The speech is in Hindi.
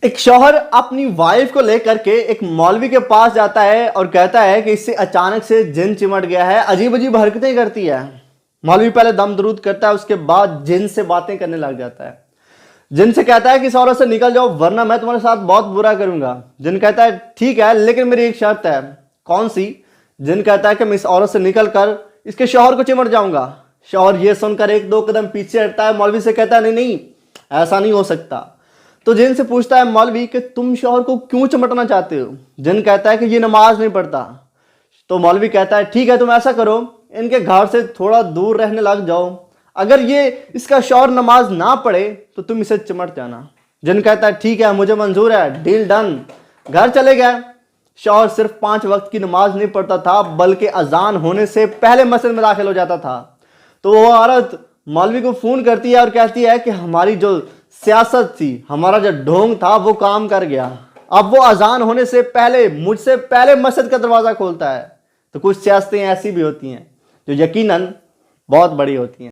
एक शौहर अपनी वाइफ को लेकर के एक मौलवी के पास जाता है और कहता है कि इससे अचानक से जिन चिमट गया है, अजीब अजीब हरकतें करती है। मौलवी पहले दम दरूद करता है, उसके बाद जिन से बातें करने लग जाता है। जिन से कहता है कि इस औरत से निकल जाओ वरना मैं तुम्हारे साथ बहुत बुरा करूंगा। जिन कहता है ठीक है, लेकिन मेरी एक शर्त है। कौन सी? जिन कहता है कि मैं इस औरत से निकल कर इसके शौहर को चिमट जाऊंगा। शौहर ये सुनकर एक दो कदम पीछे हटता है, मौलवी से कहता है नहीं नहीं, ऐसा नहीं हो सकता। तो जिन से पूछता है मौलवी कि तुम शौहर को क्यों चिमटना चाहते हो? जिन कहता है कि ये नमाज नहीं पढ़ता। तो मौलवी कहता है ठीक है, तुम ऐसा करो, इनके घर से थोड़ा दूर रहने लग जाओ, अगर ये इसका शौहर नमाज ना पढ़े तो तुम इसे चिमट जाना। जिन कहता है ठीक है, मुझे मंजूर है, डील डन। घर चले गए। शौहर सिर्फ 5 वक्त की नमाज नहीं पढ़ता था, बल्कि अजान होने से पहले मस्जिद में दाखिल हो जाता था। तो वो औरत मौलवी को फोन करती है और कहती है कि हमारी जो सियासत थी, हमारा जो ढोंग था, वो काम कर गया। अब वो अजान होने से पहले मुझसे पहले मस्जिद का दरवाजा खोलता है। तो कुछ सियासतें ऐसी भी होती हैं जो यकीनन बहुत बड़ी होती हैं।